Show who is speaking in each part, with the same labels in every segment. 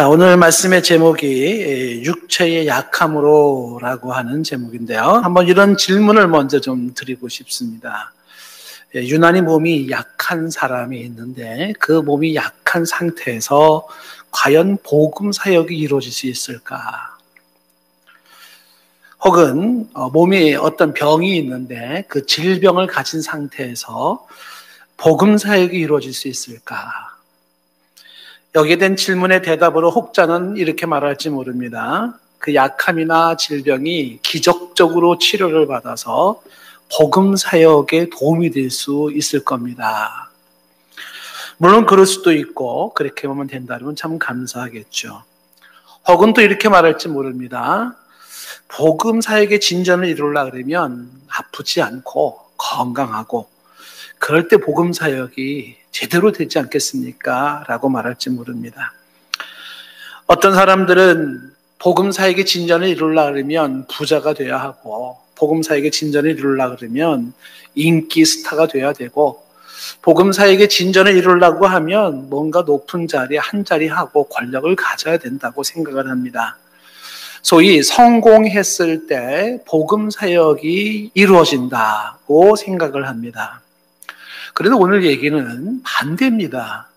Speaker 1: 자, 오늘 말씀의 제목이 육체의 약함으로라고 하는 제목인데요. 한번 이런 질문을 먼저 좀 드리고 싶습니다. 유난히 몸이 약한 사람이 있는데 그 몸이 약한 상태에서 과연 복음 사역이 이루어질 수 있을까? 혹은 몸에 어떤 병이 있는데 그 질병을 가진 상태에서 복음 사역이 이루어질 수 있을까? 여기에 대한 질문의 대답으로 혹자는 이렇게 말할지 모릅니다. 그 약함이나 질병이 기적적으로 치료를 받아서 복음 사역에 도움이 될 수 있을 겁니다. 물론 그럴 수도 있고 그렇게 보면 된다면 참 감사하겠죠. 혹은 또 이렇게 말할지 모릅니다. 복음 사역의 진전을 이루려고 그러면 아프지 않고 건강하고 그럴 때 복음 사역이 제대로 되지 않겠습니까? 라고 말할지 모릅니다. 어떤 사람들은 복음 사역의 진전을 이루려고 그러면 부자가 돼야 하고 복음 사역의 진전을 이루려고 그러면 인기 스타가 돼야 되고 복음 사역의 진전을 이루려고 하면 뭔가 높은 자리에 한 자리 하고 권력을 가져야 된다고 생각을 합니다. 소위 성공했을 때 복음 사역이 이루어진다고 생각을 합니다. 그런데 오늘 얘기는 반대입니다.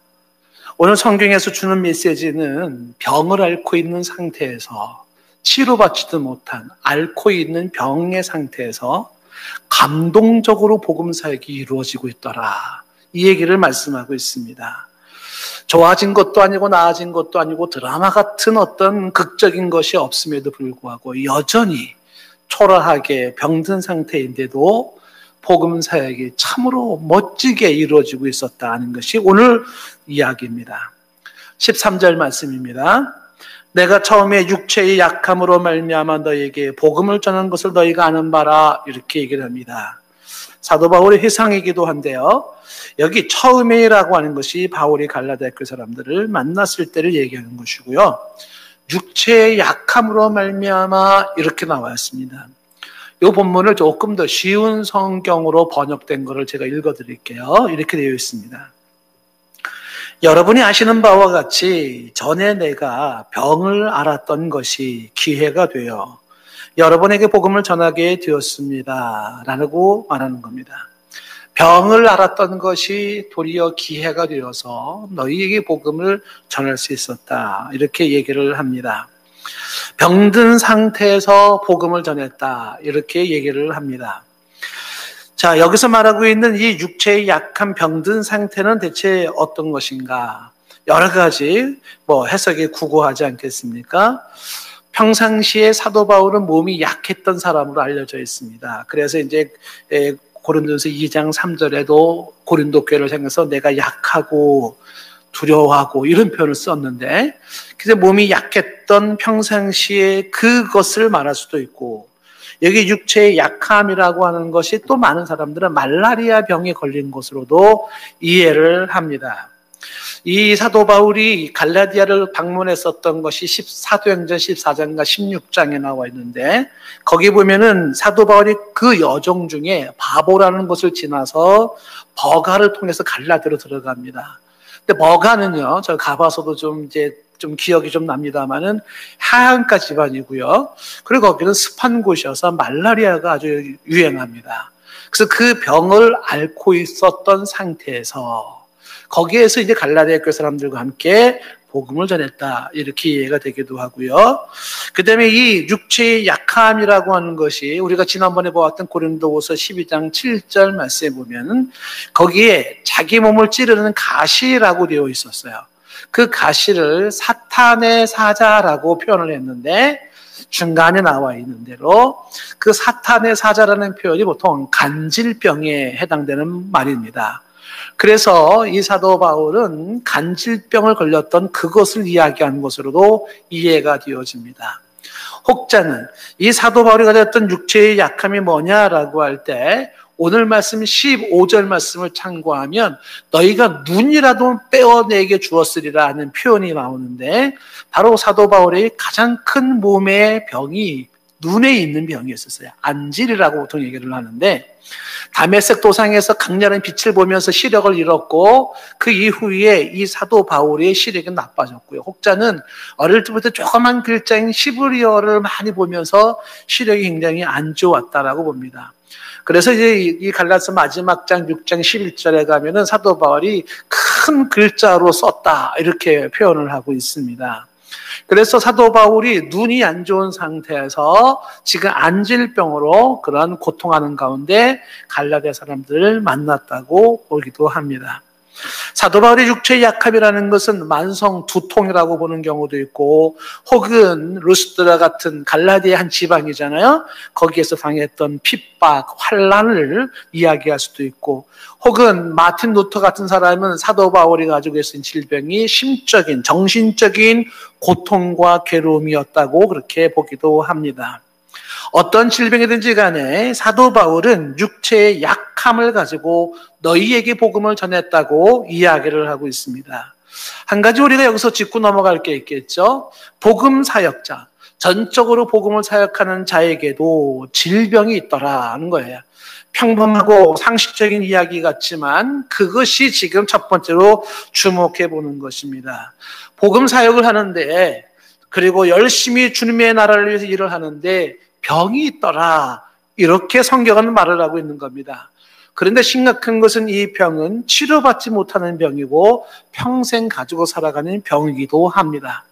Speaker 1: 오늘 성경에서 주는 메시지는 병을 앓고 있는 상태에서 치료받지도 못한 앓고 있는 병의 상태에서 감동적으로 복음 사역이 이루어지고 있더라. 이 얘기를 말씀하고 있습니다. 좋아진 것도 아니고 나아진 것도 아니고 드라마 같은 어떤 극적인 것이 없음에도 불구하고 여전히 초라하게 병든 상태인데도 복음 사역이 참으로 멋지게 이루어지고 있었다는 것이 오늘 이야기입니다. 13절 말씀입니다. 내가 처음에 육체의 약함으로 말미암아 너희에게 복음을 전한 것을 너희가 아는 바라 이렇게 얘기를 합니다. 사도 바울의 회상이기도 한데요. 여기 처음에라고 하는 것이 바울이 갈라디아 교회 사람들을 만났을 때를 얘기하는 것이고요. 육체의 약함으로 말미암아 이렇게 나와 있습니다. 이 본문을 조금 더 쉬운 성경으로 번역된 것을 제가 읽어드릴게요. 이렇게 되어 있습니다. 여러분이 아시는 바와 같이 전에 내가 병을 앓았던 것이 기회가 되어 여러분에게 복음을 전하게 되었습니다. 라고 말하는 겁니다. 병을 앓았던 것이 도리어 기회가 되어서 너희에게 복음을 전할 수 있었다. 이렇게 얘기를 합니다. 병든 상태에서 복음을 전했다. 이렇게 얘기를 합니다. 자, 여기서 말하고 있는 이 육체의 약한 병든 상태는 대체 어떤 것인가? 여러 가지 해석이 구구하지 않겠습니까? 평상시에 사도 바울은 몸이 약했던 사람으로 알려져 있습니다. 그래서 이제 고린도전서 2장 3절에도 고린도 교회를 향해서 내가 약하고 두려워하고 이런 표현을 썼는데 그래서 몸이 약했던 평상시에 그것을 말할 수도 있고 여기 육체의 약함이라고 하는 것이 또 많은 사람들은 말라리아 병에 걸린 것으로도 이해를 합니다. 이 사도 바울이 갈라디아를 방문했었던 것이 사도행전 14장과 16장에 나와 있는데 거기 보면은 사도 바울이 그 여정 중에 바보라는 곳을 지나서 버가를 통해서 갈라디아로 들어갑니다. 근데 버가는요, 저 가봐서도 좀 기억이 좀 납니다만은 하얀가 집안이고요. 그리고 거기는 습한 곳이어서 말라리아가 아주 유행합니다. 그래서 그 병을 앓고 있었던 상태에서 거기에서 이제 갈라디아 교회 사람들과 함께 복음을 전했다. 이렇게 이해가 되기도 하고요. 그 다음에 이 육체의 약함이라고 하는 것이 우리가 지난번에 보았던 고린도후서 12장 7절 말씀에 보면 거기에 자기 몸을 찌르는 가시라고 되어 있었어요. 그 가시를 사탄의 사자라고 표현을 했는데 중간에 나와 있는 대로 그 사탄의 사자라는 표현이 보통 간질병에 해당되는 말입니다. 그래서 이 사도 바울은 간질병을 걸렸던 그것을 이야기하는 것으로도 이해가 되어집니다. 혹자는 이 사도 바울이 가졌던 육체의 약함이 뭐냐라고 할 때 오늘 말씀 15절 말씀을 참고하면 너희가 눈이라도 빼어내게 주었으리라 하는 표현이 나오는데 바로 사도 바울의 가장 큰 몸의 병이 눈에 있는 병이었어요. 안질이라고 보통 얘기를 하는데 다메섹 도상에서 강렬한 빛을 보면서 시력을 잃었고 그 이후에 이 사도 바울의 시력이 나빠졌고요. 혹자는 어릴 때부터 조그만 글자인 시브리어를 많이 보면서 시력이 굉장히 안 좋았다라고 봅니다. 그래서 이제 이 갈라디아서 마지막 장 6장 11절에 가면은 사도 바울이 큰 글자로 썼다 이렇게 표현을 하고 있습니다. 그래서 사도 바울이 눈이 안 좋은 상태에서 지금 안질병으로 그런 고통하는 가운데 갈라디아 사람들을 만났다고 보기도 합니다. 사도 바울의 육체의 약함이라는 것은 만성 두통이라고 보는 경우도 있고 혹은 루스드라 같은 갈라디아 한 지방이잖아요. 거기에서 당했던 핍박, 환난을 이야기할 수도 있고 혹은 마틴 루터 같은 사람은 사도 바울이 가지고 있는 질병이 심적인, 정신적인 고통과 괴로움이었다고 그렇게 보기도 합니다. 어떤 질병이든지 간에 사도 바울은 육체의 약함을 가지고 너희에게 복음을 전했다고 이야기를 하고 있습니다. 한 가지 우리가 여기서 짚고 넘어갈 게 있겠죠. 복음 사역자, 전적으로 복음을 사역하는 자에게도 질병이 있더라는 거예요. 평범하고 상식적인 이야기 같지만 그것이 지금 첫 번째로 주목해 보는 것입니다. 복음 사역을 하는데 그리고 열심히 주님의 나라를 위해서 일을 하는데 병이 있더라. 이렇게 성경은 말을 하고 있는 겁니다. 그런데 심각한 것은 이 병은 치료받지 못하는 병이고 평생 가지고 살아가는 병이기도 합니다.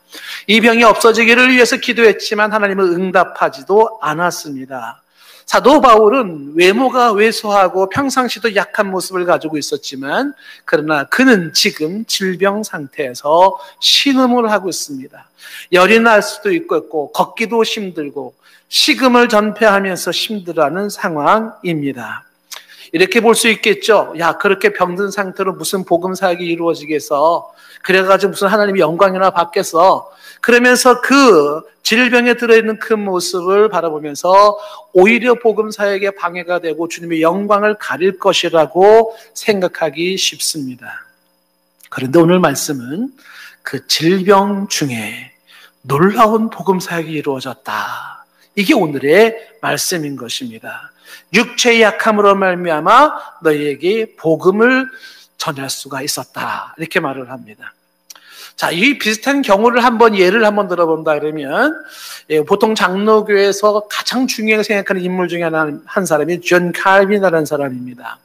Speaker 1: 이 병이 없어지기를 위해서 기도했지만 하나님은 응답하지도 않았습니다. 사도 바울은 외모가 왜소하고 평상시도 약한 모습을 가지고 있었지만 그러나 그는 지금 질병 상태에서 신음을 하고 있습니다. 열이 날 수도 있고 걷기도 힘들고 식음을 전폐하면서 힘들어하는 상황입니다. 이렇게 볼 수 있겠죠. 야, 그렇게 병든 상태로 무슨 복음 사역이 이루어지겠어? 그래가지고 무슨 하나님의 영광이나 받겠어? 그러면서 그 질병에 들어있는 그 모습을 바라보면서 오히려 복음 사역에 방해가 되고 주님의 영광을 가릴 것이라고 생각하기 쉽습니다. 그런데 오늘 말씀은 그 질병 중에 놀라운 복음 사역이 이루어졌다. 이게 오늘의 말씀인 것입니다. 육체의 약함으로 말미암아 너희에게 복음을 전할 수가 있었다. 이렇게 말을 합니다. 자, 이 비슷한 경우를 예를 한번 들어본다 그러면 보통 장로교에서 가장 중요하게 생각하는 인물 중에 한 사람이 존 칼빈이라는 사람입니다.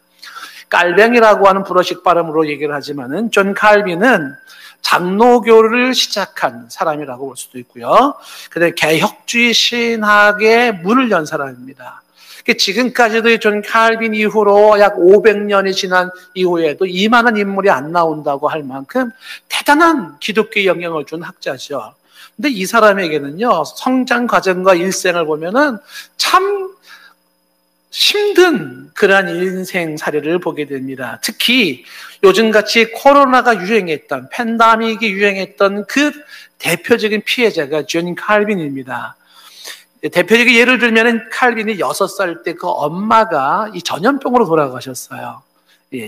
Speaker 1: 깔뱅이라고 하는 불어식 발음으로 얘기를 하지만은 존 칼빈은 장로교를 시작한 사람이라고 볼 수도 있고요. 그다음에 개혁주의 신학의 문을 연 사람입니다. 지금까지도 존 칼빈 이후로 약 500년이 지난 이후에도 이만한 인물이 안 나온다고 할 만큼 대단한 기독교의 영향을 준 학자죠. 근데 이 사람에게는요, 성장 과정과 일생을 보면은 참 힘든 그러한 인생 사례를 보게 됩니다. 특히 요즘같이 코로나가 유행했던, 팬데믹이 유행했던 그 대표적인 피해자가 존 칼빈입니다. 대표적인 예를 들면 칼빈이 6살 때 그 엄마가 이 전염병으로 돌아가셨어요.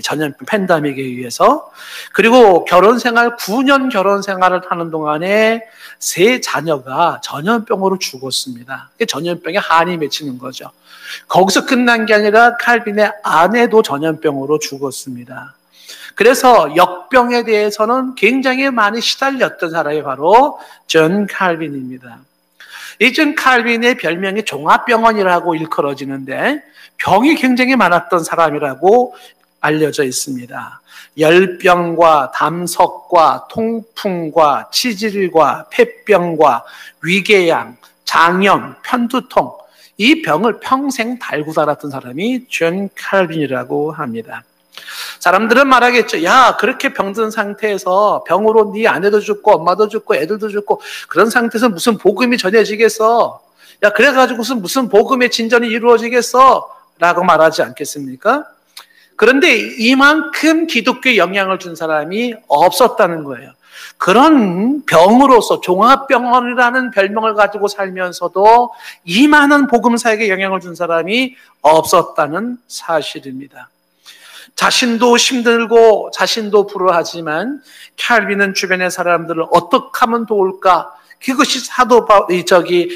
Speaker 1: 전염병 팬데믹에 의해서. 그리고 9년 결혼 생활을 하는 동안에 3 자녀가 전염병으로 죽었습니다. 전염병에 한이 맺히는 거죠. 거기서 끝난 게 아니라 칼빈의 아내도 전염병으로 죽었습니다. 그래서 역병에 대해서는 굉장히 많이 시달렸던 사람이 바로 존 칼빈입니다. 이 존 칼빈의 별명이 종합병원이라고 일컬어지는데 병이 굉장히 많았던 사람이라고 알려져 있습니다. 열병과 담석과 통풍과 치질과 폐병과 위궤양, 장염, 편두통 이 병을 평생 달고 살았던 사람이 존 칼빈이라고 합니다. 사람들은 말하겠죠. 야, 그렇게 병든 상태에서 병으로 네 아내도 죽고 엄마도 죽고 애들도 죽고 그런 상태에서 무슨 복음이 전해지겠어? 야, 그래가지고 무슨 복음의 진전이 이루어지겠어? 라고 말하지 않겠습니까? 그런데 이만큼 기독교에 영향을 준 사람이 없었다는 거예요. 그런 병으로서 종합병원이라는 별명을 가지고 살면서도 이 많은 복음 사역에 영향을 준 사람이 없었다는 사실입니다. 자신도 힘들고 자신도 불우하지만 칼빈은 주변의 사람들을 어떻게 하면 도울까 그것이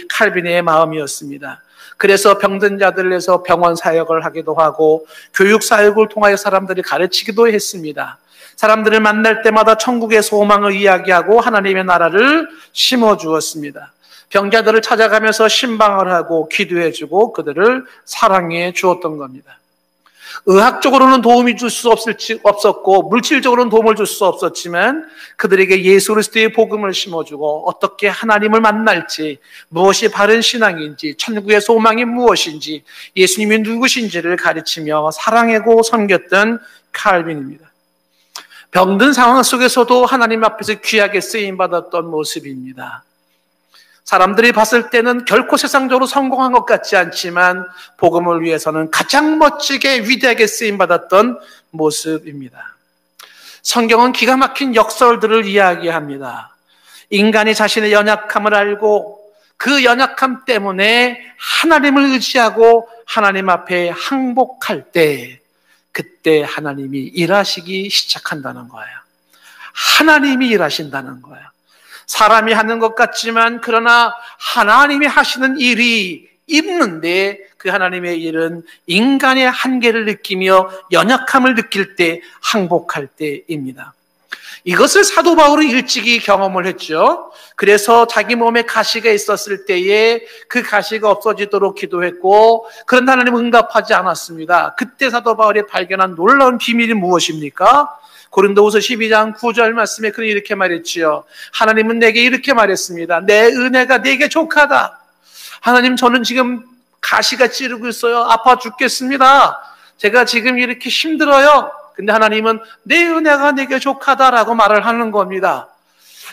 Speaker 1: 칼빈의 마음이었습니다. 그래서 병든 자들을 위해서 병원 사역을 하기도 하고 교육 사역을 통하여 사람들이 가르치기도 했습니다. 사람들을 만날 때마다 천국의 소망을 이야기하고 하나님의 나라를 심어주었습니다. 병자들을 찾아가면서 신방을 하고 기도해주고 그들을 사랑해 주었던 겁니다. 의학적으로는 도움이 줄 수 없었고 물질적으로는 도움을 줄 수 없었지만 그들에게 예수 그리스도의 복음을 심어주고 어떻게 하나님을 만날지, 무엇이 바른 신앙인지, 천국의 소망이 무엇인지, 예수님이 누구신지를 가르치며 사랑하고 섬겼던 칼빈입니다. 병든 상황 속에서도 하나님 앞에서 귀하게 쓰임받았던 모습입니다. 사람들이 봤을 때는 결코 세상적으로 성공한 것 같지 않지만 복음을 위해서는 가장 멋지게 위대하게 쓰임받았던 모습입니다. 성경은 기가 막힌 역설들을 이야기합니다. 인간이 자신의 연약함을 알고 그 연약함 때문에 하나님을 의지하고 하나님 앞에 항복할 때 그때 하나님이 일하시기 시작한다는 거예요. 하나님이 일하신다는 거예요. 사람이 하는 것 같지만 그러나 하나님이 하시는 일이 있는데 그 하나님의 일은 인간의 한계를 느끼며 연약함을 느낄 때 항복할 때입니다. 이것을 사도 바울이 일찍이 경험을 했죠. 그래서 자기 몸에 가시가 있었을 때에 그 가시가 없어지도록 기도했고 그런 하나님은 응답하지 않았습니다. 그때 사도 바울이 발견한 놀라운 비밀이 무엇입니까? 고린도후서 12장 9절 말씀에 그는 이렇게 말했지요. 하나님은 내게 이렇게 말했습니다. 내 은혜가 내게 족하다. 하나님, 저는 지금 가시가 찌르고 있어요. 아파 죽겠습니다. 제가 지금 이렇게 힘들어요. 근데 하나님은 내 은혜가 내게 족하다라고 말을 하는 겁니다.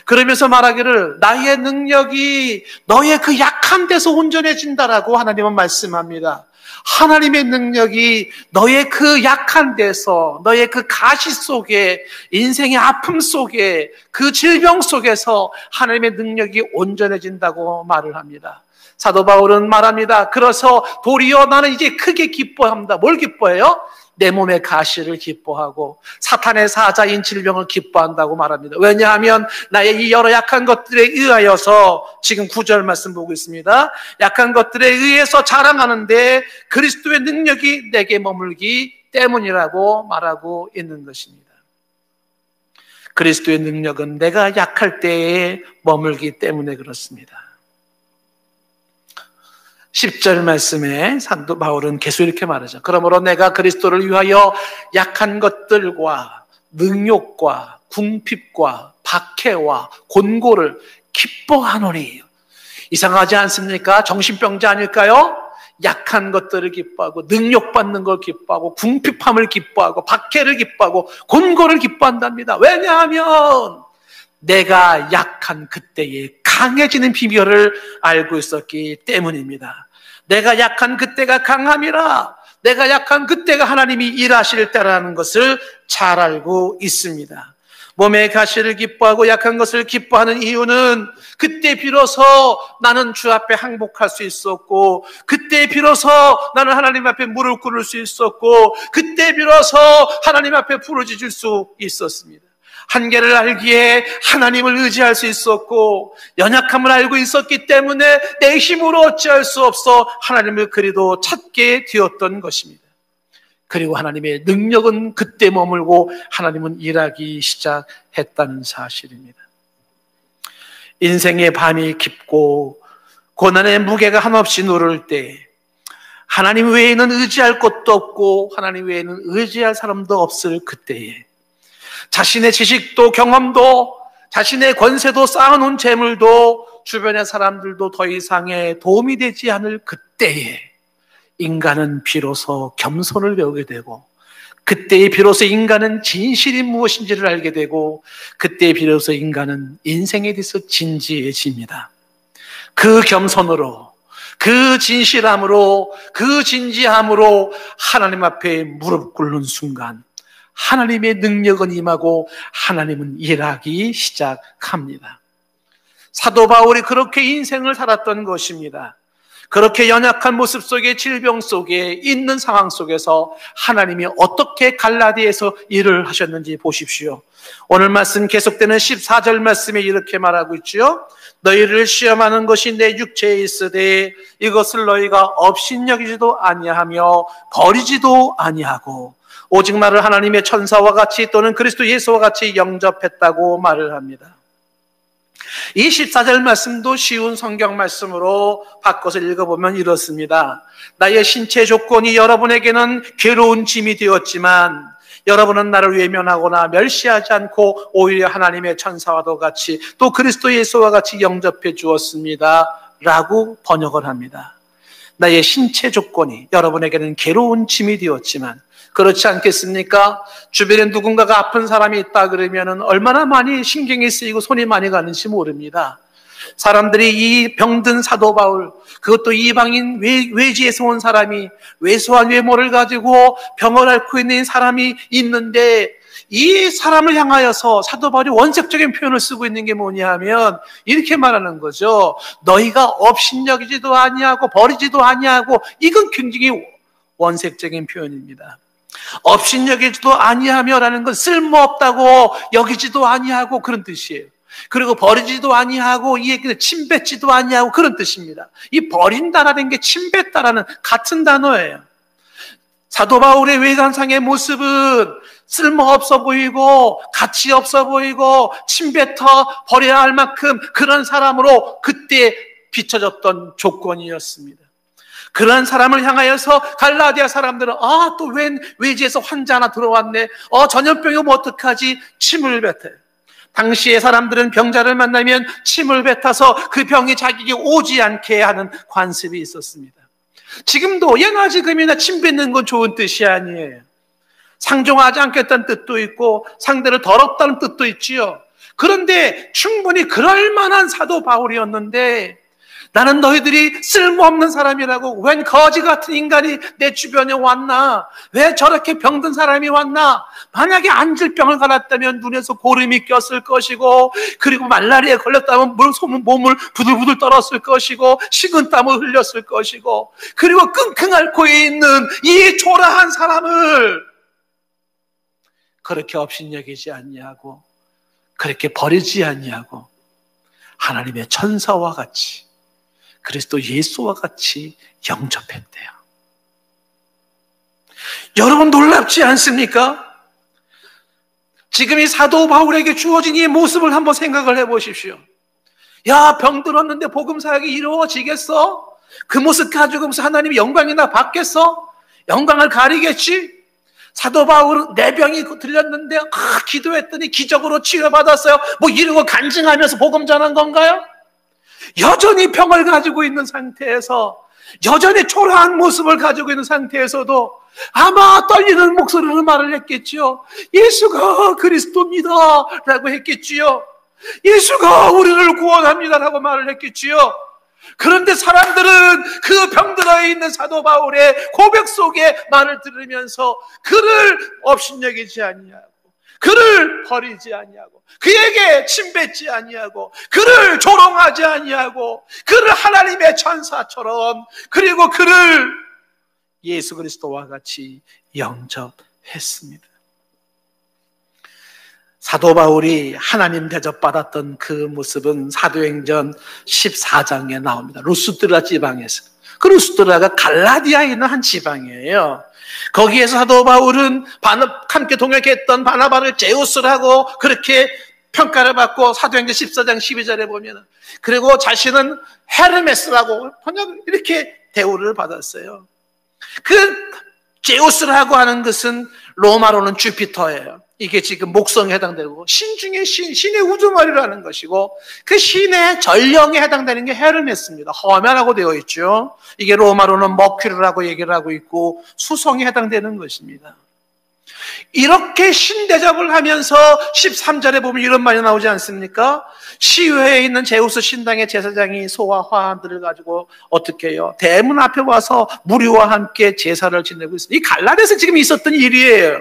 Speaker 1: 그러면서 말하기를 나의 능력이 너의 그 약한 데서 온전해진다라고 하나님은 말씀합니다. 하나님의 능력이 너의 그 약한 데서, 너의 그 가시 속에, 인생의 아픔 속에, 그 질병 속에서 하나님의 능력이 온전해진다고 말을 합니다. 사도 바울은 말합니다. 그래서 도리어 나는 이제 크게 기뻐합니다. 뭘 기뻐해요? 내 몸의 가시를 기뻐하고 사탄의 사자인 질병을 기뻐한다고 말합니다. 왜냐하면 나의 이 여러 약한 것들에 의하여서, 지금 9절 말씀 보고 있습니다. 약한 것들에 의해서 자랑하는데 그리스도의 능력이 내게 머물기 때문이라고 말하고 있는 것입니다. 그리스도의 능력은 내가 약할 때에 머물기 때문에 그렇습니다. 10절 말씀에 사도 바울은 계속 이렇게 말하죠. 그러므로 내가 그리스도를 위하여 약한 것들과 능욕과 궁핍과 박해와 곤고를 기뻐하노니. 이상하지 않습니까? 정신병자 아닐까요? 약한 것들을 기뻐하고 능욕받는 걸 기뻐하고 궁핍함을 기뻐하고 박해를 기뻐하고 곤고를 기뻐한답니다. 왜냐하면 내가 약한 그때에 강해지는 비결을 알고 있었기 때문입니다. 내가 약한 그때가 강함이라, 내가 약한 그때가 하나님이 일하실 때라는 것을 잘 알고 있습니다. 몸의 가시를 기뻐하고 약한 것을 기뻐하는 이유는 그때 비로소 나는 주 앞에 항복할 수 있었고, 그때 비로소 나는 하나님 앞에 무릎 꿇을 수 있었고, 그때 비로소 하나님 앞에 부르짖을 수 있었습니다. 한계를 알기에 하나님을 의지할 수 있었고, 연약함을 알고 있었기 때문에 내 힘으로 어찌할 수 없어 하나님을 그리도 찾게 되었던 것입니다. 그리고 하나님의 능력은 그때 머물고 하나님은 일하기 시작했다는 사실입니다. 인생의 밤이 깊고 고난의 무게가 한없이 누를 때, 하나님 외에는 의지할 것도 없고 하나님 외에는 의지할 사람도 없을 그때에, 자신의 지식도 경험도 자신의 권세도 쌓아놓은 재물도 주변의 사람들도 더 이상의 도움이 되지 않을 그때에 인간은 비로소 겸손을 배우게 되고, 그때에 비로소 인간은 진실이 무엇인지를 알게 되고, 그때에 비로소 인간은 인생에 대해서 진지해집니다. 그 겸손으로, 그 진실함으로, 그 진지함으로 하나님 앞에 무릎 꿇는 순간 하나님의 능력은 임하고 하나님은 일하기 시작합니다. 사도 바울이 그렇게 인생을 살았던 것입니다. 그렇게 연약한 모습 속에, 질병 속에 있는 상황 속에서 하나님이 어떻게 갈라디아에서 일을 하셨는지 보십시오. 오늘 말씀 계속되는 14절 말씀에 이렇게 말하고 있죠. 너희를 시험하는 것이 내 육체에 있으되 이것을 너희가 업신여기지도 아니하며 버리지도 아니하고 오직 나를 하나님의 천사와 같이 또는 그리스도 예수와 같이 영접했다고 말을 합니다. 이 14절 말씀도 쉬운 성경 말씀으로 바꿔서 읽어보면 이렇습니다. 나의 신체 조건이 여러분에게는 괴로운 짐이 되었지만 여러분은 나를 외면하거나 멸시하지 않고 오히려 하나님의 천사와도 같이 또 그리스도 예수와 같이 영접해 주었습니다 라고 번역을 합니다. 나의 신체 조건이 여러분에게는 괴로운 짐이 되었지만 그렇지 않겠습니까? 주변에 누군가가 아픈 사람이 있다 그러면 얼마나 많이 신경이 쓰이고 손이 많이 가는지 모릅니다. 사람들이 이 병든 사도 바울, 그것도 이방인 외지에서 온 사람이 왜소한 외모를 가지고 병을 앓고 있는 사람이 있는데 이 사람을 향하여서 사도 바울이 원색적인 표현을 쓰고 있는 게 뭐냐 하면 이렇게 말하는 거죠. 너희가 업신여기지도 아니하고 버리지도 아니하고, 이건 굉장히 원색적인 표현입니다. 업신여기지도 아니하며라는 건 쓸모없다고 여기지도 아니하고 그런 뜻이에요. 그리고 버리지도 아니하고 이 얘기는 침뱉지도 아니하고 그런 뜻입니다. 이 버린다라는 게 침뱉다라는 같은 단어예요. 사도 바울의 외관상의 모습은 쓸모없어 보이고 가치 없어 보이고 침뱉어 버려야 할 만큼 그런 사람으로 그때 비춰졌던 조건이었습니다. 그런 사람을 향하여서 갈라디아 사람들은 또 웬 외지에서 환자 하나 들어왔네, 전염병이 오면 어떡하지? 침을 뱉어요. 당시의 사람들은 병자를 만나면 침을 뱉어서 그 병이 자기에게 오지 않게 하는 관습이 있었습니다. 지금도 예나 지금이나 침 뱉는 건 좋은 뜻이 아니에요. 상종하지 않겠다는 뜻도 있고 상대를 더럽다는 뜻도 있지요. 그런데 충분히 그럴 만한 사도 바울이었는데 나는 너희들이 쓸모없는 사람이라고, 웬 거지 같은 인간이 내 주변에 왔나, 왜 저렇게 병든 사람이 왔나, 만약에 안질병을 갈았다면 눈에서 고름이 꼈을 것이고, 그리고 말라리아에 걸렸다면 몸을 부들부들 떨었을 것이고, 식은땀을 흘렸을 것이고, 그리고 끙끙 앓고 있는 이 초라한 사람을 그렇게 업신여기지 아니하고 그렇게 버리지 아니하고 하나님의 천사와 같이 그리스도 예수와 같이 영접했대요. 여러분 놀랍지 않습니까? 지금 이 사도 바울에게 주어진 이 모습을 한번 생각을 해보십시오. 야, 병들었는데 복음 사역이 이루어지겠어? 그 모습 가지고 무슨 하나님이 영광이나 받겠어? 영광을 가리겠지? 사도 바울은 내 병이 들렸는데 기도했더니 기적으로 치유받았어요. 뭐 이러고 간증하면서 복음 전한 건가요? 여전히 병을 가지고 있는 상태에서, 여전히 초라한 모습을 가지고 있는 상태에서도 아마 떨리는 목소리로 말을 했겠지요. 예수가 그리스도입니다 라고 했겠지요. 예수가 우리를 구원합니다 라고 말을 했겠지요. 그런데 사람들은 그 병들어 있는 사도 바울의 고백 속에 말을 들으면서 그를 업신여기지 아니하고 그를 버리지 아니하고 그에게 침뱉지 아니하고 그를 조롱하지 아니하고 그를 하나님의 천사처럼, 그리고 그를 예수 그리스도와 같이 영접했습니다. 사도 바울이 하나님 대접받았던 그 모습은 사도행전 14장에 나옵니다. 루스드라 지방에서. 그 루스드라가 갈라디아에 있는 한 지방이에요. 거기에서 사도 바울은 함께 동역했던 바나바를 제우스라고 그렇게 평가를 받고 사도행전 14장 12절에 보면, 그리고 자신은 헤르메스라고 이렇게 대우를 받았어요. 그 제우스라고 하는 것은 로마로는 주피터예요. 이게 지금 목성에 해당되고 신 중에 신의 우두머리라는 것이고, 그 신의 전령에 해당되는 게 헤르메스입니다. 허메라고 되어 있죠. 이게 로마로는 머큐리라고 얘기를 하고 있고 수성에 해당되는 것입니다. 이렇게 신대접을 하면서 13절에 보면 이런 말이 나오지 않습니까? 시외에 있는 제우스 신당의 제사장이 소와 화환들을 가지고 어떻게 해요? 대문 앞에 와서 무리와 함께 제사를 지내고 있습니다. 이 갈라디아에서 지금 있었던 일이에요.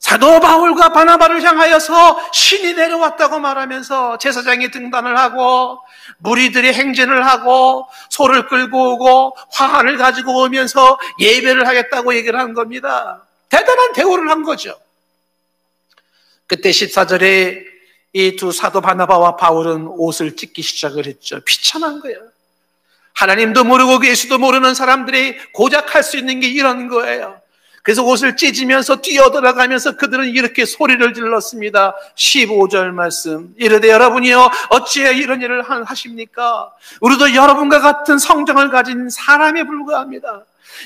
Speaker 1: 사도 바울과 바나바를 향하여서 신이 내려왔다고 말하면서 제사장이 등단을 하고 무리들이 행진을 하고 소를 끌고 오고 화환을 가지고 오면서 예배를 하겠다고 얘기를 한 겁니다. 대단한 대우를 한 거죠. 그때 14절에 이 두 사도 바나바와 바울은 옷을 찢기 시작을 했죠. 비참한 거예요. 하나님도 모르고 예수도 모르는 사람들이 고작 할 수 있는 게 이런 거예요. 그래서 옷을 찢으면서 뛰어들어가면서 그들은 이렇게 소리를 질렀습니다. 15절 말씀. 이르되 여러분이여 어찌해 이런 일을 하십니까? 우리도 여러분과 같은 성정을 가진 사람에 불과합니다.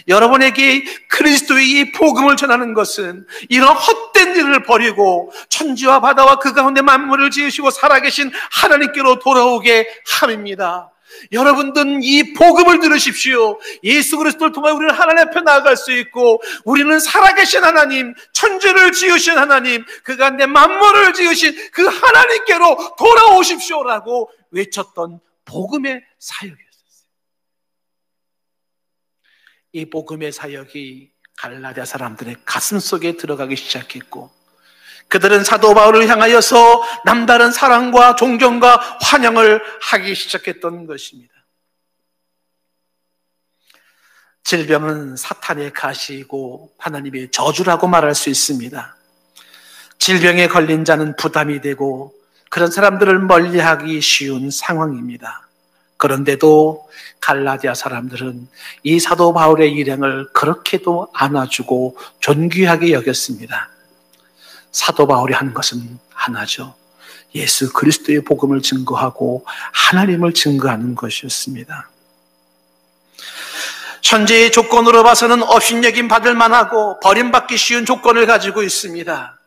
Speaker 1: 여러분에게 그리스도의 이 복음을 전하는 것은 이런 헛된 일을 버리고 천지와 바다와 그 가운데 만물을 지으시고 살아계신 하나님께로 돌아오게 함입니다. 여러분들은 이 복음을 들으십시오. 예수 그리스도를 통해 우리는 하나님 앞에 나아갈 수 있고 우리는 살아계신 하나님, 천지를 지으신 하나님, 그 가운데 만물을 지으신 그 하나님께로 돌아오십시오라고 외쳤던 복음의 사역이었어요. 이 복음의 사역이 갈라디아 사람들의 가슴 속에 들어가기 시작했고 그들은 사도 바울을 향하여서 남다른 사랑과 존경과 환영을 하기 시작했던 것입니다. 질병은 사탄의 가시이고 하나님의 저주라고 말할 수 있습니다. 질병에 걸린 자는 부담이 되고 그런 사람들을 멀리하기 쉬운 상황입니다. 그런데도 갈라디아 사람들은 이 사도 바울의 일행을 그렇게도 안아주고 존귀하게 여겼습니다. 사도 바울이 하는 것은 하나죠. 예수 그리스도의 복음을 증거하고 하나님을 증거하는 것이었습니다. 현재의 조건으로 봐서는 업신여김 받을 만하고 버림받기 쉬운 조건을 가지고 있습니다.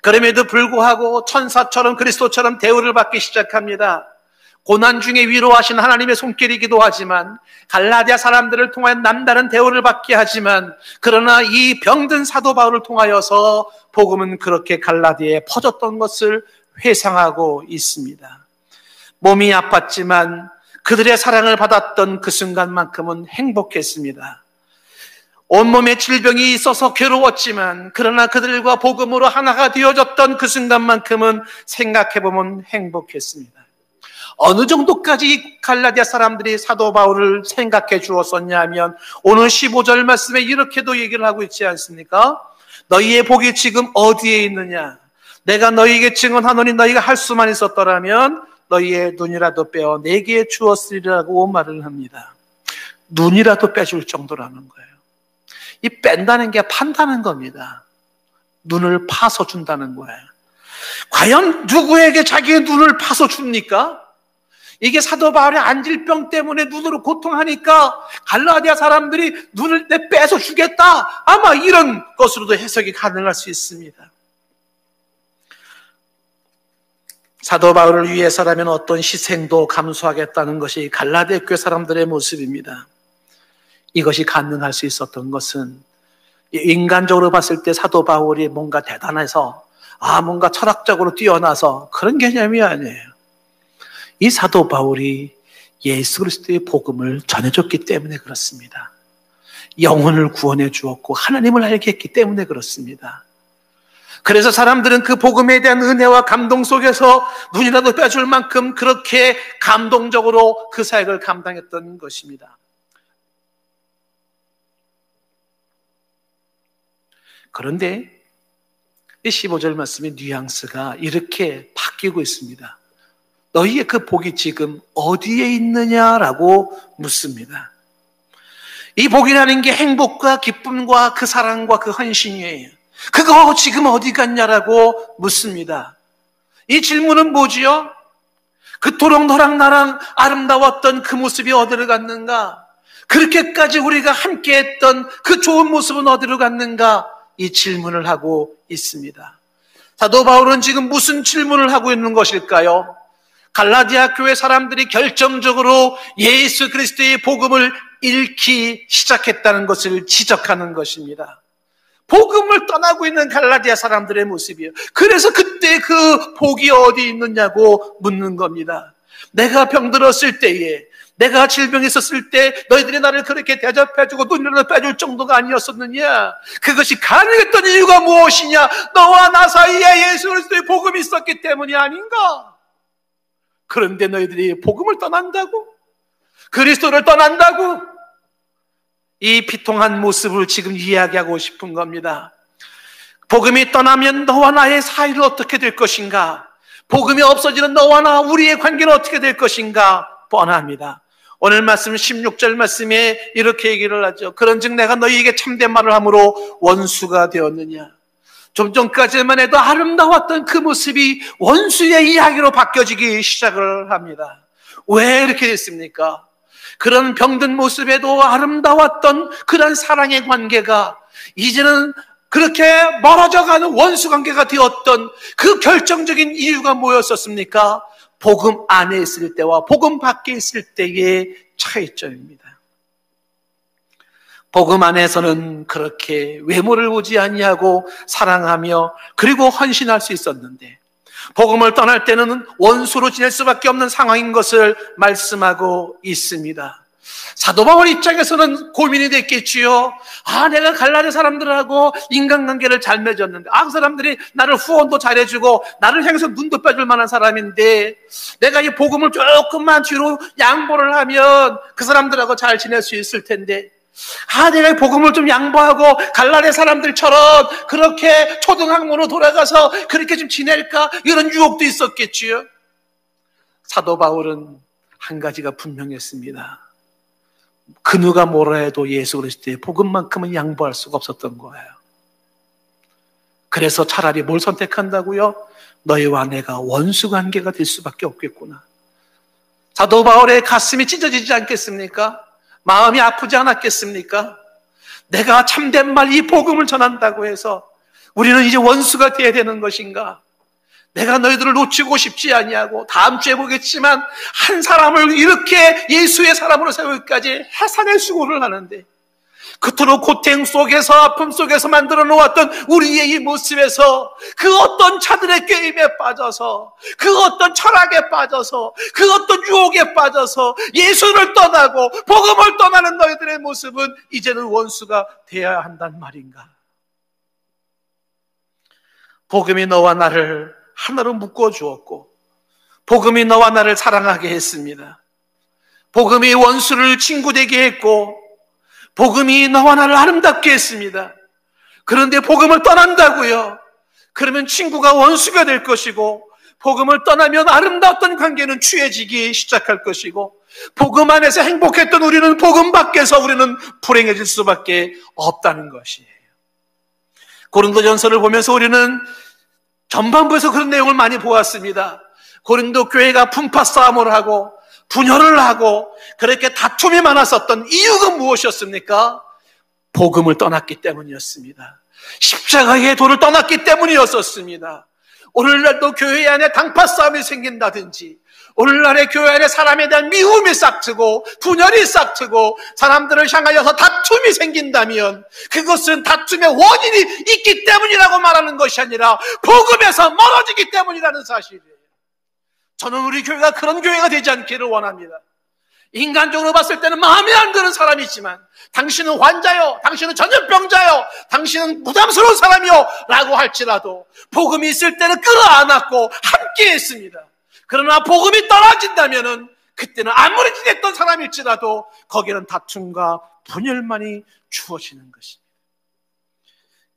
Speaker 1: 그럼에도 불구하고 천사처럼 그리스도처럼 대우를 받기 시작합니다. 고난 중에 위로하신 하나님의 손길이기도 하지만 갈라디아 사람들을 통하여 남다른 대우를 받게 하지만 그러나 이 병든 사도 바울을 통하여서 복음은 그렇게 갈라디아에 퍼졌던 것을 회상하고 있습니다. 몸이 아팠지만 그들의 사랑을 받았던 그 순간만큼은 행복했습니다. 온몸에 질병이 있어서 괴로웠지만 그러나 그들과 복음으로 하나가 되어졌던 그 순간만큼은 생각해보면 행복했습니다. 어느 정도까지 갈라디아 사람들이 사도 바울을 생각해 주었었냐 하면 오늘 15절 말씀에 이렇게도 얘기를 하고 있지 않습니까? 너희의 복이 지금 어디에 있느냐? 내가 너희에게 증언하노니 너희가 할 수만 있었더라면 너희의 눈이라도 빼어 내게 주었으리라고 말을 합니다. 눈이라도 빼줄 정도라는 거예요. 이 뺀다는 게 판다는 겁니다. 눈을 파서 준다는 거예요. 과연 누구에게 자기의 눈을 파서 줍니까? 이게 사도 바울의 안질병 때문에 눈으로 고통하니까 갈라디아 사람들이 눈을 내 빼서 주겠다. 아마 이런 것으로도 해석이 가능할 수 있습니다. 사도 바울을 위해서라면 어떤 희생도 감수하겠다는 것이 갈라디아 교회 사람들의 모습입니다. 이것이 가능할 수 있었던 것은 인간적으로 봤을 때 사도 바울이 뭔가 대단해서 뭔가 철학적으로 뛰어나서 그런 개념이 아니에요. 이 사도 바울이 예수 그리스도의 복음을 전해줬기 때문에 그렇습니다. 영혼을 구원해 주었고 하나님을 알게 했기 때문에 그렇습니다. 그래서 사람들은 그 복음에 대한 은혜와 감동 속에서 눈이라도 빼줄 만큼 그렇게 감동적으로 그 사역을 감당했던 것입니다. 그런데 이 15절 말씀의 뉘앙스가 이렇게 바뀌고 있습니다. 너희의 그 복이 지금 어디에 있느냐라고 묻습니다. 이 복이라는 게 행복과 기쁨과 그 사랑과 그 헌신이에요. 그거 지금 어디 갔냐라고 묻습니다. 이 질문은 뭐지요? 그토록 너랑 나랑 아름다웠던 그 모습이 어디로 갔는가? 그렇게까지 우리가 함께했던 그 좋은 모습은 어디로 갔는가? 이 질문을 하고 있습니다. 사도 바울은 지금 무슨 질문을 하고 있는 것일까요? 갈라디아 교회 사람들이 결정적으로 예수 그리스도의 복음을 잃기 시작했다는 것을 지적하는 것입니다. 복음을 떠나고 있는 갈라디아 사람들의 모습이에요. 그래서 그때 그 복이 어디 있느냐고 묻는 겁니다. 내가 병들었을 때에, 내가 질병이 있었을 때 너희들이 나를 그렇게 대접해주고 눈이라도 빼줄 정도가 아니었었느냐? 그것이 가능했던 이유가 무엇이냐? 너와 나 사이에 예수 그리스도의 복음이 있었기 때문이 아닌가? 그런데 너희들이 복음을 떠난다고? 그리스도를 떠난다고? 이 비통한 모습을 지금 이야기하고 싶은 겁니다. 복음이 떠나면 너와 나의 사이는 어떻게 될 것인가? 복음이 없어지는 너와 나 우리의 관계는 어떻게 될 것인가? 뻔합니다. 오늘 말씀 16절 말씀에 이렇게 얘기를 하죠. 그런즉 내가 너희에게 참된 말을 함으로 원수가 되었느냐. 좀 전까지만 해도 아름다웠던 그 모습이 원수의 이야기로 바뀌어지기 시작을 합니다. 왜 이렇게 됐습니까? 그런 병든 모습에도 아름다웠던 그런 사랑의 관계가 이제는 그렇게 멀어져가는 원수 관계가 되었던 그 결정적인 이유가 뭐였었습니까? 복음 안에 있을 때와 복음 밖에 있을 때의 차이점입니다. 복음 안에서는 그렇게 외모를 보지 아니하고 사랑하며 그리고 헌신할 수 있었는데 복음을 떠날 때는 원수로 지낼 수밖에 없는 상황인 것을 말씀하고 있습니다. 사도 바울 입장에서는 고민이 됐겠지요. 내가 갈라디 사람들하고 인간관계를 잘 맺었는데 그 사람들이 나를 후원도 잘해주고 나를 향해서 눈도 빼줄 만한 사람인데 내가 이 복음을 조금만 뒤로 양보를 하면 그 사람들하고 잘 지낼 수 있을 텐데 내가 복음을 좀 양보하고 갈라디 사람들처럼 그렇게 초등학문으로 돌아가서 그렇게 좀 지낼까? 이런 유혹도 있었겠지요. 사도 바울은 한 가지가 분명했습니다. 그 누가 뭐라 해도 예수 그리스도의 복음만큼은 양보할 수가 없었던 거예요. 그래서 차라리 뭘 선택한다고요? 너희와 내가 원수 관계가 될 수밖에 없겠구나. 사도 바울의 가슴이 찢어지지 않겠습니까? 마음이 아프지 않았겠습니까? 내가 참된 말 이 복음을 전한다고 해서 우리는 이제 원수가 되어야 되는 것인가? 내가 너희들을 놓치고 싶지 아니하고 다음 주에 보겠지만 한 사람을 이렇게 예수의 사람으로 세우기까지 해산의 수고를 하는데 그토록 고통 속에서 아픔 속에서 만들어 놓았던 우리의 이 모습에서 그 어떤 차들의 게임에 빠져서 그 어떤 철학에 빠져서 그 어떤 유혹에 빠져서 예수를 떠나고 복음을 떠나는 너희들의 모습은 이제는 원수가 되어야 한단 말인가? 복음이 너와 나를 하나로 묶어주었고 복음이 너와 나를 사랑하게 했습니다. 복음이 원수를 친구 되게 했고 복음이 너와 나를 아름답게 했습니다. 그런데 복음을 떠난다고요? 그러면 친구가 원수가 될 것이고 복음을 떠나면 아름다웠던 관계는 취해지기 시작할 것이고 복음 안에서 행복했던 우리는 복음 밖에서 우리는 불행해질 수밖에 없다는 것이에요. 고린도전서를 보면서 우리는 전반부에서 그런 내용을 많이 보았습니다. 고린도 교회가 분파 싸움을 하고 분열을 하고 그렇게 다툼이 많았었던 이유가 무엇이었습니까? 복음을 떠났기 때문이었습니다. 십자가의 도를 떠났기 때문이었었습니다. 오늘날도 교회 안에 당파 싸움이 생긴다든지 오늘날의 교회 안에 사람에 대한 미움이 싹트고 분열이 싹트고 사람들을 향하여서 다툼이 생긴다면 그것은 다툼의 원인이 있기 때문이라고 말하는 것이 아니라 복음에서 멀어지기 때문이라는 사실이에요. 저는 우리 교회가 그런 교회가 되지 않기를 원합니다. 인간적으로 봤을 때는 마음에 안 드는 사람이지만 당신은 환자요, 당신은 전염병자요, 당신은 부담스러운 사람이요 라고 할지라도 복음이 있을 때는 끌어안았고 함께 했습니다. 그러나 복음이 떨어진다면은 그때는 아무리 지냈던 사람일지라도 거기는 다툼과 분열만이 주어지는 것입니다.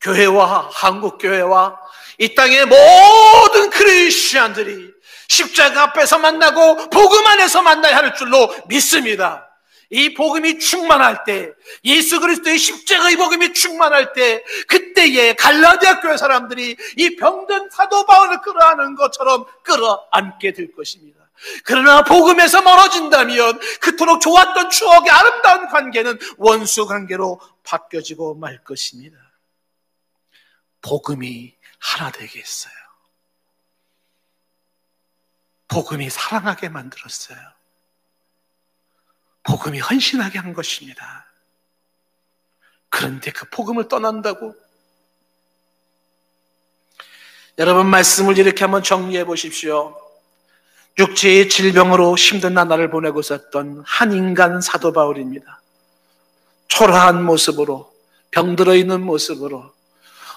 Speaker 1: 교회와 한국교회와 이 땅의 모든 크리스천들이 십자가 앞에서 만나고 복음 안에서 만나야 할 줄로 믿습니다. 이 복음이 충만할 때, 예수 그리스도의 십자가의 복음이 충만할 때, 그때에 갈라디아 교회 사람들이 이 병든 사도 바울을 끌어안는 것처럼 끌어안게 될 것입니다. 그러나 복음에서 멀어진다면 그토록 좋았던 추억의 아름다운 관계는 원수 관계로 바뀌어지고 말 것입니다. 복음이 하나 되게 했어요. 복음이 사랑하게 만들었어요. 복음이 헌신하게 한 것입니다. 그런데 그 복음을 떠난다고? 여러분 말씀을 이렇게 한번 정리해 보십시오. 육체의 질병으로 힘든 나날을 보내고 있었던 한 인간 사도 바울입니다. 초라한 모습으로, 병들어 있는 모습으로,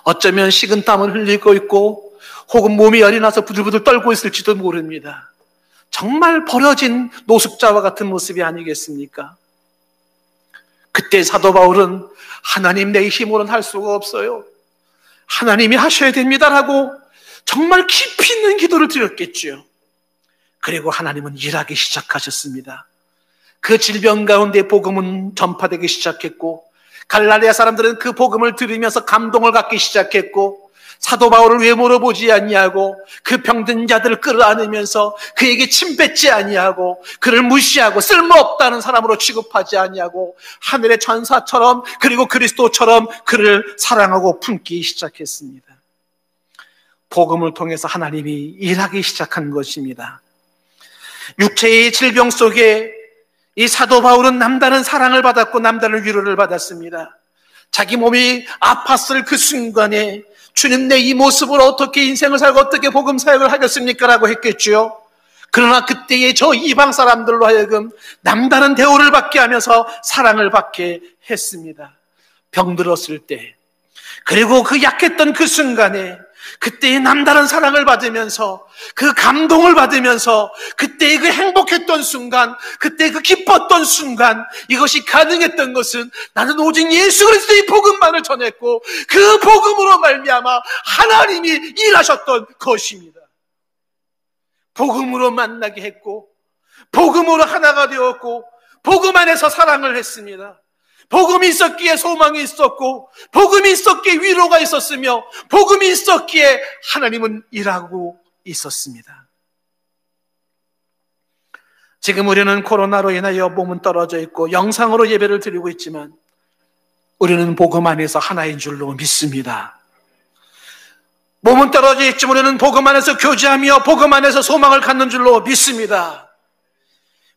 Speaker 1: 어쩌면 식은땀을 흘리고 있고 혹은 몸이 열이 나서 부들부들 떨고 있을지도 모릅니다. 정말 버려진 노숙자와 같은 모습이 아니겠습니까? 그때 사도 바울은 하나님, 내 힘으로는 할 수가 없어요, 하나님이 하셔야 됩니다라고 정말 깊이 있는 기도를 드렸겠죠. 그리고 하나님은 일하기 시작하셨습니다. 그 질병 가운데 복음은 전파되기 시작했고, 갈라디아 사람들은 그 복음을 들으면서 감동을 갖기 시작했고, 사도 바울을 왜 물어보지 아니하고 그 병든 자들을 끌어안으면서 그에게 침 뱉지 아니하고 그를 무시하고 쓸모없다는 사람으로 취급하지 아니하고 하늘의 천사처럼 그리고 그리스도처럼 그를 사랑하고 품기 시작했습니다. 복음을 통해서 하나님이 일하기 시작한 것입니다. 육체의 질병 속에 이 사도 바울은 남다른 사랑을 받았고 남다른 위로를 받았습니다. 자기 몸이 아팠을 그 순간에 주님, 내 이 모습으로 어떻게 인생을 살고 어떻게 복음 사역을 하겠습니까? 라고 했겠죠. 그러나 그때의 저 이방 사람들로 하여금 남다른 대우를 받게 하면서 사랑을 받게 했습니다. 병들었을 때, 그리고 그 약했던 그 순간에 그때의 남다른 사랑을 받으면서 그 감동을 받으면서 그때의 그 행복했던 순간, 그때 그 기뻤던 순간, 이것이 가능했던 것은 나는 오직 예수 그리스도의 복음만을 전했고 그 복음으로 말미암아 하나님이 일하셨던 것입니다. 복음으로 만나게 했고 복음으로 하나가 되었고 복음 안에서 사랑을 했습니다. 복음이 있었기에 소망이 있었고 복음이 있었기에 위로가 있었으며 복음이 있었기에 하나님은 일하고 있었습니다. 지금 우리는 코로나로 인하여 몸은 떨어져 있고 영상으로 예배를 드리고 있지만 우리는 복음 안에서 하나인 줄로 믿습니다. 몸은 떨어져 있지만 우리는 복음 안에서 교제하며 복음 안에서 소망을 갖는 줄로 믿습니다.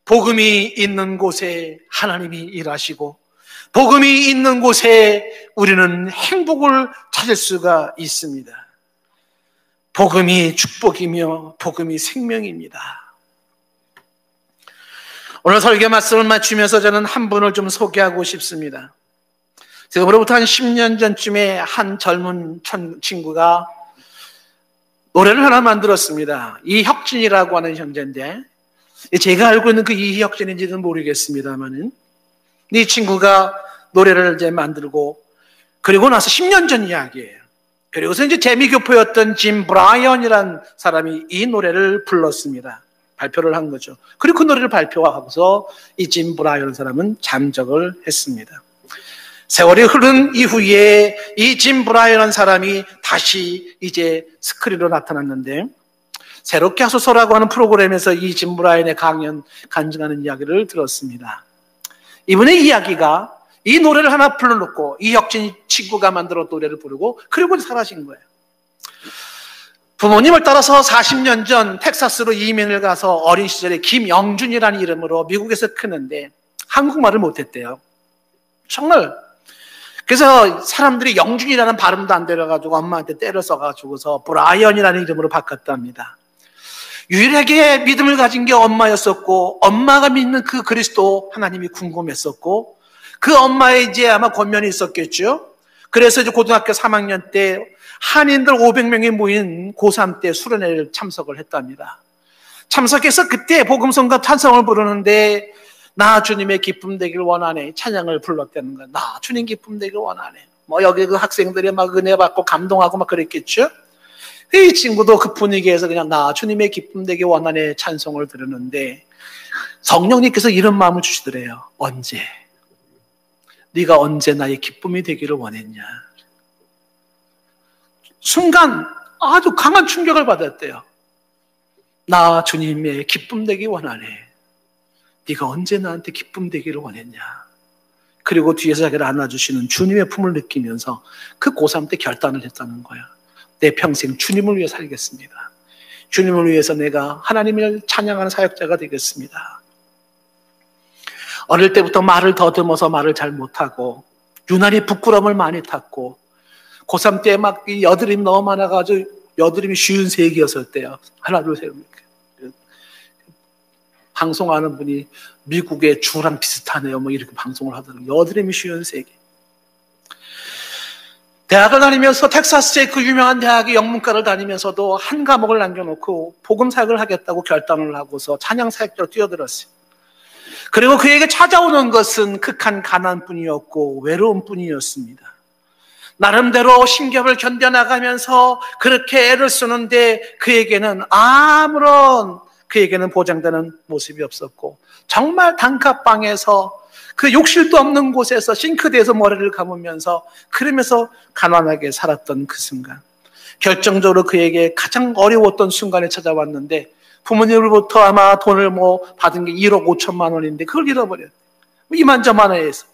Speaker 1: 복음이 있는 곳에 하나님이 일하시고 복음이 있는 곳에 우리는 행복을 찾을 수가 있습니다. 복음이 축복이며 복음이 생명입니다. 오늘 설교 말씀을 마치면서 저는 한 분을 좀 소개하고 싶습니다. 지금으로부터 한 10년 전쯤에 한 젊은 친구가 노래를 하나 만들었습니다. 이혁진이라고 하는 형제인데, 제가 알고 있는 그 이혁진인지는 모르겠습니다만은 이 친구가 노래를 이제 만들고, 그리고 나서 10년 전 이야기예요. 그리고서 이제 재미교포였던 짐 브라이언이라는 사람이 이 노래를 불렀습니다. 발표를 한 거죠. 그리고 그 노래를 발표하고서 이 짐 브라이언 사람은 잠적을 했습니다. 세월이 흐른 이후에 이 짐 브라이언 사람이 다시 이제 스크린으로 나타났는데, 새롭게 하소서라고 하는 프로그램에서 이 짐 브라이언의 간증하는 이야기를 들었습니다. 이분의 이야기가 이 노래를 하나 불러놓고 이혁진 친구가 만들어 노래를 부르고 그리고 사라진 거예요. 부모님을 따라서 40년 전 텍사스로 이민을 가서 어린 시절에 김영준이라는 이름으로 미국에서 크는데 한국말을 못했대요. 정말. 그래서 사람들이 영준이라는 발음도 안 들어가지고 엄마한테 때려 써가지고서 브라이언이라는 이름으로 바꿨답니다. 유일하게 믿음을 가진 게 엄마였었고 엄마가 믿는 그 그리스도 하나님이 궁금했었고 그 엄마의 이제 아마 권면이 있었겠죠. 그래서 이제 고등학교 3학년 때 한인들 500명이 모인 고3 때 수련회를 참석을 했답니다. 참석해서 그때 복음성가 찬송을 부르는데 나 주님의 기쁨 되길 원하네 찬양을 불렀다는 거야. 나 주님 기쁨 되길 원하네. 뭐 여기 그 학생들이 막 은혜 받고 감동하고 막 그랬겠죠. 이 친구도 그 분위기에서 그냥 나 주님의 기쁨 되길 원하네 찬송을 들었는데 성령님께서 이런 마음을 주시더래요. 언제? 네가 언제 나의 기쁨이 되기를 원했냐? 순간 아주 강한 충격을 받았대요. 나 주님의 기쁨 되기 원하네. 네가 언제 나한테 기쁨 되기를 원했냐? 그리고 뒤에서 자기를 안아주시는 주님의 품을 느끼면서 그 고3 때 결단을 했다는 거야. 내 평생 주님을 위해 살겠습니다. 주님을 위해서 내가 하나님을 찬양하는 사역자가 되겠습니다. 어릴 때부터 말을 더듬어서 말을 잘 못하고 유난히 부끄러움을 많이 탔고 고3 때 막 여드름이 너무 많아가지고 여드름이 53개였을 때요. 하나 둘 셋. 방송하는 분이 미국의 주랑 비슷하네요. 뭐 이렇게 방송을 하더라고요. 여드름이 쉬운 세계. 대학을 다니면서 텍사스의 그 유명한 대학의 영문과를 다니면서도 한 과목을 남겨놓고 복음 사역을 하겠다고 결단을 하고서 찬양 사역자로 뛰어들었어요. 그리고 그에게 찾아오는 것은 극한 가난뿐이었고 외로움뿐이었습니다. 나름대로 힘겹을 견뎌나가면서 그렇게 애를 쓰는데 그에게는 보장되는 모습이 없었고, 정말 단칸방에서 그 욕실도 없는 곳에서 싱크대에서 머리를 감으면서 그러면서 가난하게 살았던 그 순간, 결정적으로 그에게 가장 어려웠던 순간에 찾아왔는데, 부모님으로부터 아마 돈을 받은 게 1억 5천만 원인데 그걸 잃어버렸어요. 이만저만해서.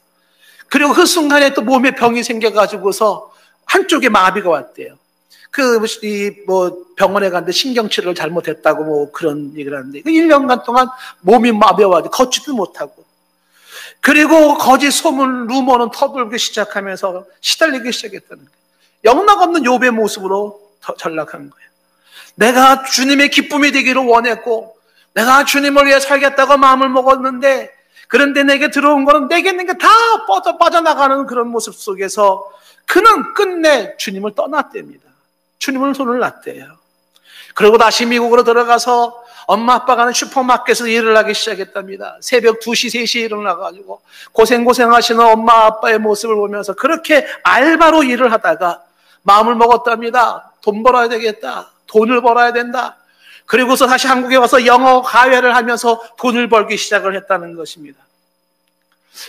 Speaker 1: 그리고 그 순간에 또 몸에 병이 생겨가지고서 한쪽에 마비가 왔대요. 병원에 갔는데 신경치료를 잘못했다고 그런 얘기를 하는데, 1년간 동안 몸이 마비와가지고 걷지도 못하고, 그리고 거짓 소문, 루머는 터돌기 시작하면서 시달리기 시작했다는 거예요. 영락없는 욥의 모습으로 전락한 거예요. 내가 주님의 기쁨이 되기를 원했고, 내가 주님을 위해 살겠다고 마음을 먹었는데, 그런데 내게 들어온 거는 내게 있는 게 다 빠져나가는 그런 모습 속에서 그는 끝내 주님을 떠났답니다. 주님을 손을 놨대요. 그리고 다시 미국으로 들어가서 엄마 아빠가 하는 슈퍼마켓에서 일을 하기 시작했답니다. 새벽 2시, 3시에 일어나가지고 고생하시는 엄마 아빠의 모습을 보면서 그렇게 알바로 일을 하다가 마음을 먹었답니다. 돈 벌어야 되겠다. 돈을 벌어야 된다. 그리고서 다시 한국에 와서 영어 강의를 하면서 돈을 벌기 시작을 했다는 것입니다.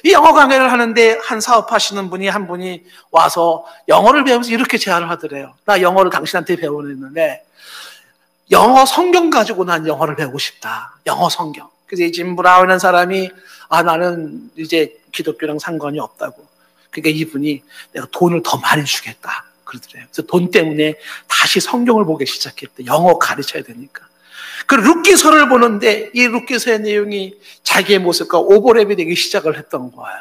Speaker 1: 이 영어 강의를 하는데 한 사업하시는 분이 한 분이 와서 영어를 배우면서 이렇게 제안을 하더래요. 나 영어를 당신한테 배우는데 영어 성경 가지고 난 영어를 배우고 싶다. 영어 성경. 그래서 이 짐 브라운이라는 사람이 나는 이제 기독교랑 상관이 없다고. 그러니까 이분이 내가 돈을 더 많이 주겠다 그러더래요. 그래서 돈 때문에 다시 성경을 보기 시작했대. 영어 가르쳐야 되니까. 그 룻기서를 보는데 이 룻기서의 내용이 자기의 모습과 오버랩이 되기 시작을 했던 거예요.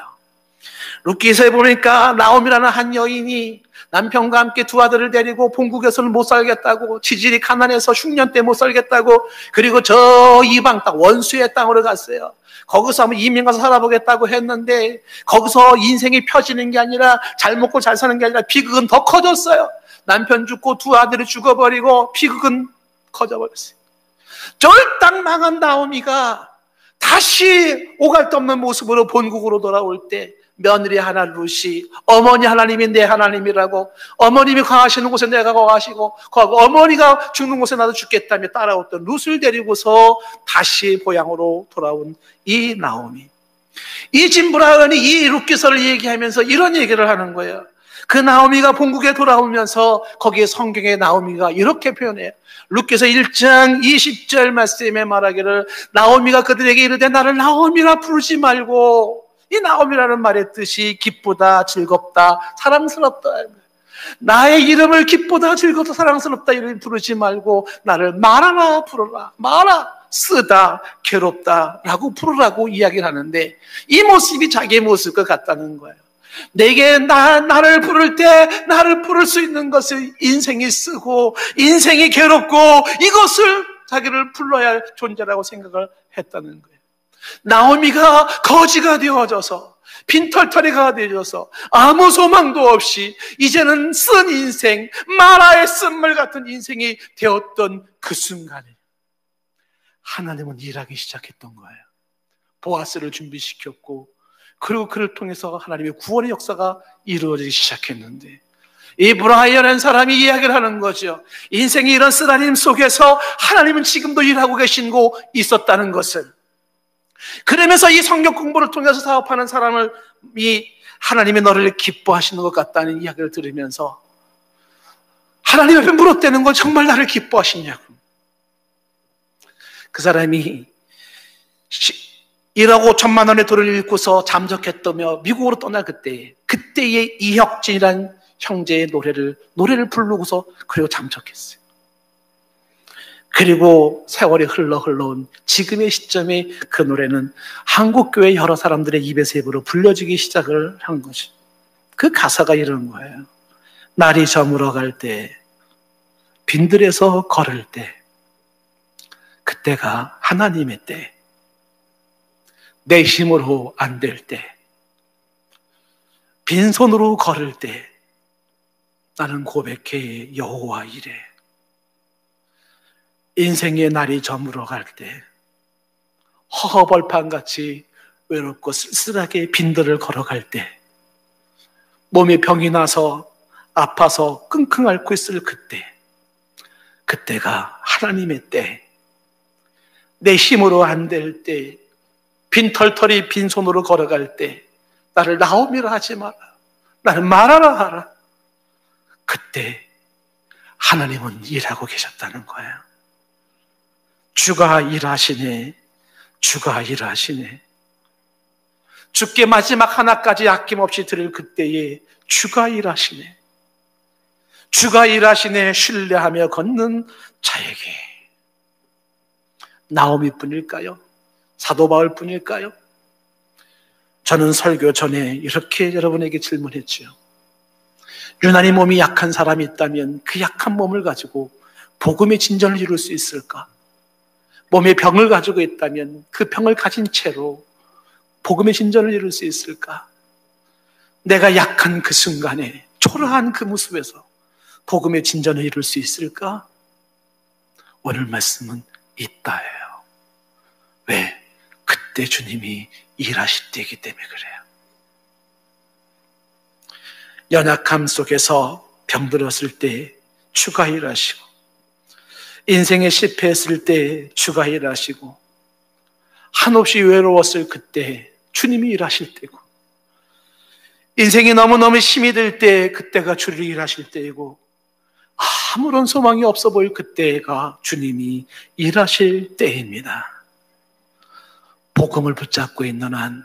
Speaker 1: 룻기서에 보니까 나옴이라는 한 여인이 남편과 함께 두 아들을 데리고 본국에서는 못 살겠다고, 지질이 가난해서 흉년 때 못 살겠다고, 그리고 저 이방 땅 원수의 땅으로 갔어요. 거기서 한번 이민 가서 살아보겠다고 했는데 거기서 인생이 펴지는 게 아니라 잘 먹고 잘 사는 게 아니라 비극은 더 커졌어요. 남편 죽고 두 아들이 죽어버리고 비극은 커져버렸어요. 쫄딱 망한 나오미가 다시 오갈 데 없는 모습으로 본국으로 돌아올 때 며느리 하나 룻이 어머니 하나님이 내 하나님이라고, 어머님이 거하시는 곳에 내가 거하시고 어머니가 죽는 곳에 나도 죽겠다며 따라왔던 룻을 데리고서 다시 고향으로 돌아온 이 나오미. 이 짐 브라운이 이 룻기서를 얘기하면서 이런 얘기를 하는 거예요. 그 나오미가 본국에 돌아오면서 거기에 성경에 나오미가 이렇게 표현해요. 룻기서 1장 20절 말씀에 말하기를 나오미가 그들에게 이르되 나를 나오미라 부르지 말고, 이 나오미라는 말의 뜻이 기쁘다, 즐겁다, 사랑스럽다. 나의 이름을 기쁘다, 즐겁다, 사랑스럽다 이름 부르지 말고 나를 마라라 부르라. 마라, 쓰다, 괴롭다 라고 부르라고 이야기를 하는데, 이 모습이 자기의 모습과 같다는 거예요. 내게 나를 부를 때 나를 부를 수 있는 것을 인생이 쓰고 인생이 괴롭고 이것을 자기를 불러야 할 존재라고 생각을 했다는 거예요. 나오미가 거지가 되어져서 빈털터리가 되어져서 아무 소망도 없이 이제는 쓴 인생, 마라의 쓴물 같은 인생이 되었던 그 순간에 하나님은 일하기 시작했던 거예요. 보아스를 준비시켰고, 그리고 그를 통해서 하나님의 구원의 역사가 이루어지기 시작했는데, 이 브라이언이라는 사람이 이야기를 하는 거죠. 인생이 이런 쓰라림 속에서 하나님은 지금도 일하고 계시고 있었다는 것을. 그러면서 이 성경 공부를 통해서 사업하는 사람을 하나님이 너를 기뻐하시는 것 같다는 이야기를 들으면서 하나님 앞에 물었다는 건 정말 나를 기뻐하시냐고. 그 사람이 1억 5천만 원의 돈을 잃고서 잠적했다며 미국으로 떠날 그때의 이혁진이라는 형제의 노래를 부르고서 그리고 잠적했어요. 그리고 세월이 흘러온 지금의 시점에 그 노래는 한국교회 여러 사람들의 입에서 입으로 불려지기 시작을 한 거죠. 그 가사가 이런 거예요. 날이 저물어 갈 때, 빈들에서 걸을 때, 그때가 하나님의 때. 내 힘으로 안 될 때, 빈손으로 걸을 때 나는 고백해 여호와 이래. 인생의 날이 저물어 갈 때 허허벌판같이 외롭고 쓸쓸하게 빈들을 걸어갈 때, 몸에 병이 나서 아파서 끙끙 앓고 있을 그때, 그때가 하나님의 때, 내 힘으로 안 될 때, 빈털털이 빈손으로 걸어갈 때 나를 나오미라 하지 마라, 나를 말하라 하라. 그때 하나님은 일하고 계셨다는 거예요. 주가 일하시네, 주가 일하시네. 주께 마지막 하나까지 아낌없이 드릴 그때에 주가 일하시네, 주가 일하시네. 신뢰하며 걷는 자에게. 나오미 뿐일까요? 사도 바울 뿐일까요? 저는 설교 전에 이렇게 여러분에게 질문했지요. 유난히 몸이 약한 사람이 있다면 그 약한 몸을 가지고 복음의 진전을 이룰 수 있을까? 몸에 병을 가지고 있다면 그 병을 가진 채로 복음의 진전을 이룰 수 있을까? 내가 약한 그 순간에, 초라한 그 모습에서 복음의 진전을 이룰 수 있을까? 오늘 말씀은 있다예요. 왜? 그때 주님이 일하실 때이기 때문에 그래요. 연약함 속에서 병들었을 때 주가 일하시고, 인생에 실패했을 때 주가 일하시고, 한없이 외로웠을 그때 주님이 일하실 때고, 인생이 너무너무 힘이 들 때 그때가 주를 일하실 때이고, 아무런 소망이 없어 보일 그때가 주님이 일하실 때입니다. 복음을 붙잡고 있는 한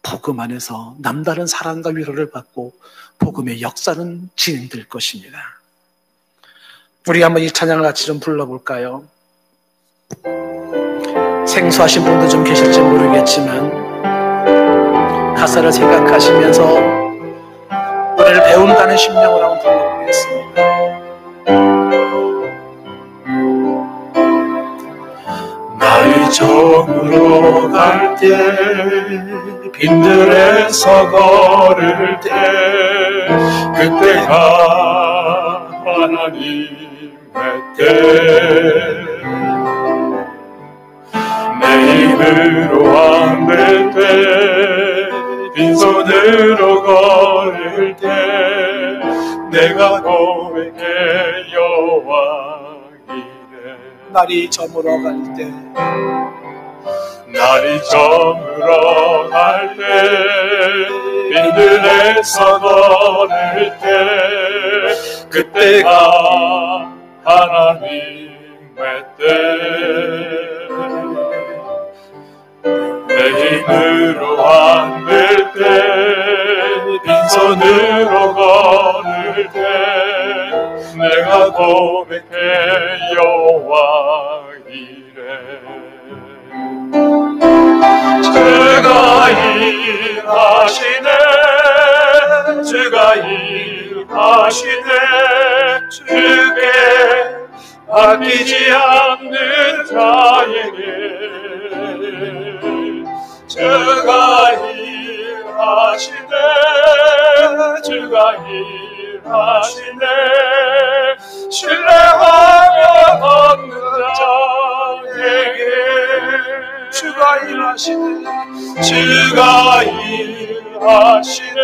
Speaker 1: 복음 안에서 남다른 사랑과 위로를 받고 복음의 역사는 진행될 것입니다. 우리 한번 이 찬양을 같이 좀 불러볼까요? 생소하신 분도 좀 계실지 모르겠지만 가사를 생각하시면서 노래를 배운다는 심령으로 한번 불러보겠습니다.
Speaker 2: 나의 저물어 갈 때, 빈들에서 걸을 때, 그때가 하나님의 때. 내 힘으로 안 될 때, 빈손으로 걸을 때, 내가 고백해 여호와
Speaker 1: 날이 저물어 갈 때,
Speaker 2: 날이 저물어 갈 때, 빈들에서 걸을 때, 그때가 하나님의 때. 내 힘으로 안 될 때, 빈손으로 걸을 때, 내가 고백해 여호와 이래. 주가 일하시네, 주가 일하시네. 주께 아끼지 않는 자에게 주가 일하시네, 주가 일하시네. 신뢰하며 걷는 자에게 주가 일하시네, 주가 일하시네,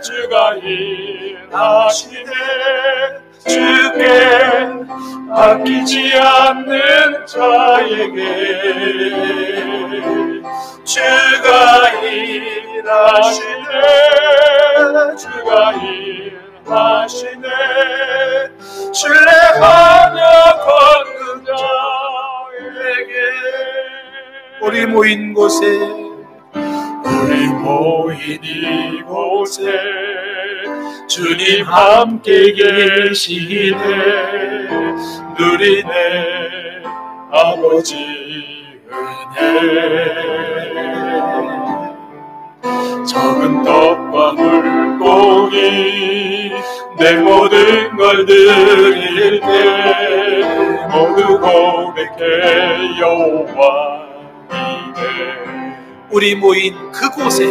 Speaker 2: 주가 일하시네. 주께 아끼지 않는 자에게 주가 일하시네, 주가 일하시네. 신뢰하며 걷는 자에게.
Speaker 1: 우리 모인 곳에,
Speaker 2: 우리 모인 이곳에 주님 함께 계시네. 누리네 아버지 은혜. 적은 떡과 물고기 내 모든 걸 드릴 때 모두 고백해 여호와 이래.
Speaker 1: 우리 모인 그곳에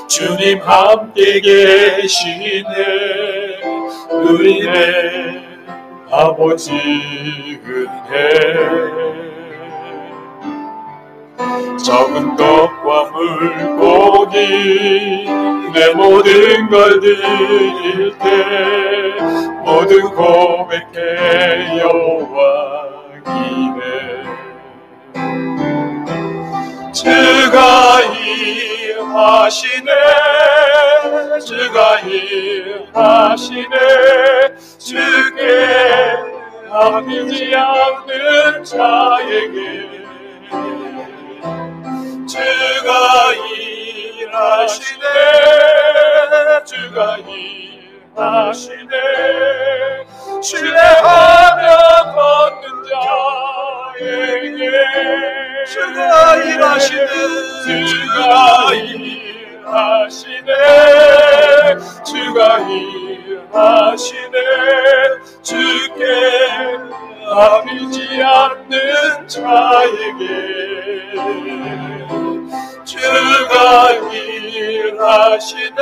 Speaker 2: 주님 함께 계시네. 우리네 아버지 은혜. 적은 떡과 물고기 내 모든 걸 드릴 때 모두 고백해 여호와 기대. 주가 일하시네. 주가 일하시네. 주께 아끼지 않는 자에게 주가 일하시네. 주가 일하시네. 신뢰하며 걷는 자에게 주가 일하시네. 주가 일하시네. 주가 일하시네. 주께 아끼지 않는 자에게 주가 일하시네.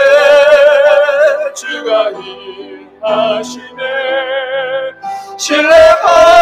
Speaker 2: 주가 일하시네. 신뢰하며